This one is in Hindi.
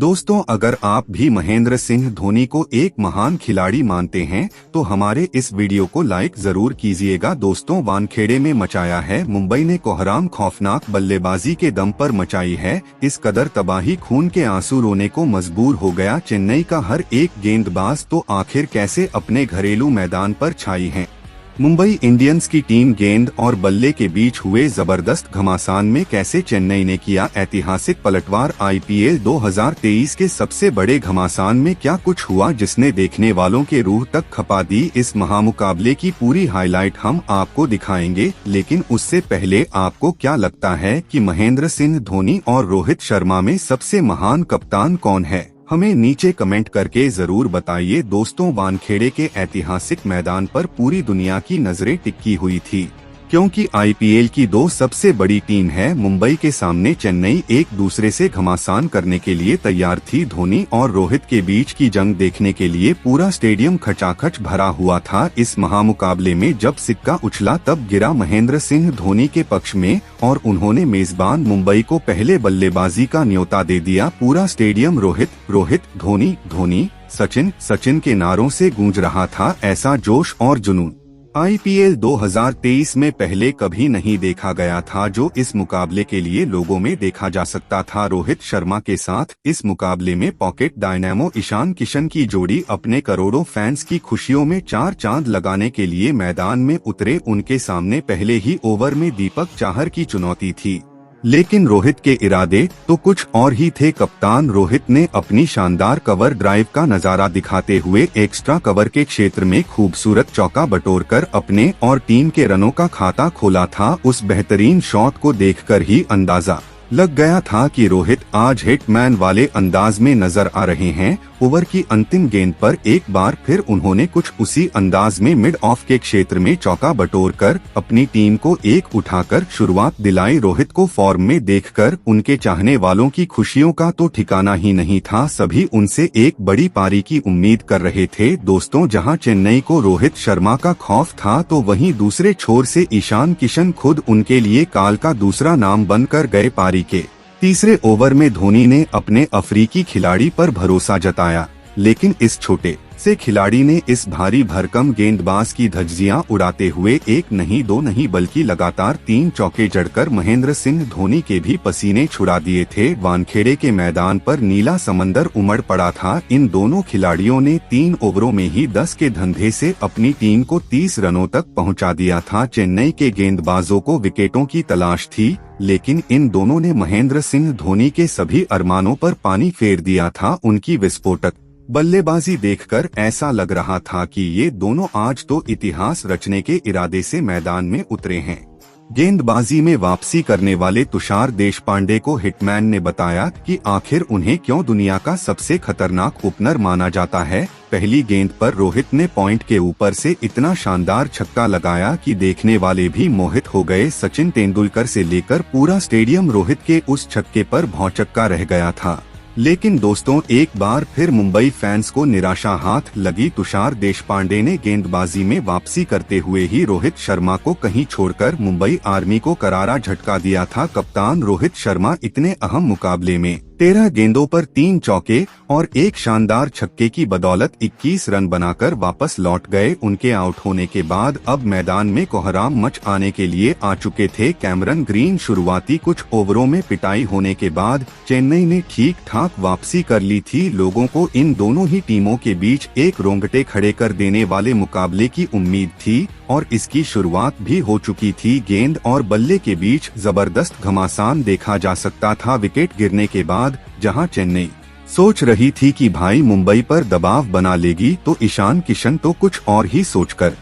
दोस्तों, अगर आप भी महेंद्र सिंह धोनी को एक महान खिलाड़ी मानते हैं तो हमारे इस वीडियो को लाइक जरूर कीजिएगा। दोस्तों, वानखेड़े में मचाया है मुंबई ने कोहराम, खौफनाक बल्लेबाजी के दम पर मचाई है इस कदर तबाही, खून के आंसू रोने को मजबूर हो गया चेन्नई का हर एक गेंदबाज। तो आखिर कैसे अपने घरेलू मैदान पर छाई है मुंबई इंडियंस की टीम। गेंद और बल्ले के बीच हुए जबरदस्त घमासान में कैसे चेन्नई ने किया ऐतिहासिक पलटवार। आईपीएल 2023 के सबसे बड़े घमासान में क्या कुछ हुआ जिसने देखने वालों के रूह तक खपा दी। इस महामुकाबले की पूरी हाईलाइट हम आपको दिखाएंगे, लेकिन उससे पहले आपको क्या लगता है कि महेंद्र सिंह धोनी और रोहित शर्मा में सबसे महान कप्तान कौन है? हमें नीचे कमेंट करके जरूर बताइए। दोस्तों, वानखेड़े के ऐतिहासिक मैदान पर पूरी दुनिया की नजरें टिकी हुई थी, क्योंकि आईपीएल की दो सबसे बड़ी टीम है मुंबई के सामने चेन्नई एक दूसरे से घमासान करने के लिए तैयार थी। धोनी और रोहित के बीच की जंग देखने के लिए पूरा स्टेडियम खचाखच भरा हुआ था। इस महामुकाबले में जब सिक्का उछला तब गिरा महेंद्र सिंह धोनी के पक्ष में और उन्होंने मेजबान मुंबई को पहले बल्लेबाजी का न्योता दे दिया। पूरा स्टेडियम रोहित रोहित, धोनी धोनी, सचिन सचिन के नारों से गूंज रहा था। ऐसा जोश और जुनून आईपीएल 2023 में पहले कभी नहीं देखा गया था, जो इस मुकाबले के लिए लोगों में देखा जा सकता था। रोहित शर्मा के साथ इस मुकाबले में पॉकेट डायनामो ईशान किशन की जोड़ी अपने करोड़ों फैंस की खुशियों में चार चांद लगाने के लिए मैदान में उतरे। उनके सामने पहले ही ओवर में दीपक चाहर की चुनौती थी, लेकिन रोहित के इरादे तो कुछ और ही थे। कप्तान रोहित ने अपनी शानदार कवर ड्राइव का नजारा दिखाते हुए एक्स्ट्रा कवर के क्षेत्र में खूबसूरत चौका बटोरकर अपने और टीम के रनों का खाता खोला था। उस बेहतरीन शॉट को देखकर ही अंदाजा लग गया था कि रोहित आज हिटमैन वाले अंदाज में नजर आ रहे हैं। ओवर की अंतिम गेंद पर एक बार फिर उन्होंने कुछ उसी अंदाज में मिड ऑफ के क्षेत्र में चौका बटोरकर अपनी टीम को एक उठाकर शुरुआत दिलाई। रोहित को फॉर्म में देखकर उनके चाहने वालों की खुशियों का तो ठिकाना ही नहीं था। सभी उनसे एक बड़ी पारी की उम्मीद कर रहे थे। दोस्तों, जहां चेन्नई को रोहित शर्मा का खौफ था, तो वहीं दूसरे छोर से ईशान किशन खुद उनके लिए काल का दूसरा नाम बनकर गए। पारी के तीसरे ओवर में धोनी ने अपने अफ्रीकी खिलाड़ी पर भरोसा जताया, लेकिन इस छोटे से खिलाड़ी ने इस भारी भरकम गेंदबाज की धज्जियां उड़ाते हुए एक नहीं दो नहीं बल्कि लगातार 3 चौके जड़कर महेंद्र सिंह धोनी के भी पसीने छुड़ा दिए थे। वानखेड़े के मैदान पर नीला समंदर उमड़ पड़ा था। इन दोनों खिलाड़ियों ने 3 ओवरों में ही 10 के धंधे से अपनी टीम को 30 रनों तक पहुंचा दिया था। चेन्नई के गेंदबाजों को विकेटों की तलाश थी, लेकिन इन दोनों ने महेंद्र सिंह धोनी के सभी अरमानों पर पानी फेर दिया था। उनकी विस्फोटक बल्लेबाजी देखकर ऐसा लग रहा था कि ये दोनों आज तो इतिहास रचने के इरादे से मैदान में उतरे हैं। गेंदबाजी में वापसी करने वाले तुषार देशपांडे को हिटमैन ने बताया कि आखिर उन्हें क्यों दुनिया का सबसे खतरनाक ओपनर माना जाता है। पहली गेंद पर रोहित ने पॉइंट के ऊपर से इतना शानदार छक्का लगाया कि देखने वाले भी मोहित हो गए। सचिन तेंदुलकर से लेकर पूरा स्टेडियम रोहित के उस छक्के पर भौचक्का रह गया था। लेकिन दोस्तों, एक बार फिर मुंबई फैंस को निराशा हाथ लगी। तुषार देशपांडे ने गेंदबाजी में वापसी करते हुए ही रोहित शर्मा को कहीं छोड़कर मुंबई आर्मी को करारा झटका दिया था। कप्तान रोहित शर्मा इतने अहम मुकाबले में 13 गेंदों पर 3 चौके और एक शानदार छक्के की बदौलत 21 रन बनाकर वापस लौट गए। उनके आउट होने के बाद अब मैदान में कोहराम मच आने के लिए आ चुके थे। कैमरन ग्रीन शुरुआती कुछ ओवरों में पिटाई होने के बाद चेन्नई ने ठीक ठाक वापसी कर ली थी। लोगों को इन दोनों ही टीमों के बीच एक रोंगटे खड़े कर देने वाले मुकाबले की उम्मीद थी और इसकी शुरुआत भी हो चुकी थी। गेंद और बल्ले के बीच जबरदस्त घमासान देखा जा सकता था। विकेट गिरने के बाद जहां चेन्नई सोच रही थी कि भाई मुंबई पर दबाव बना लेगी, तो ईशान किशन तो कुछ और ही सोचकर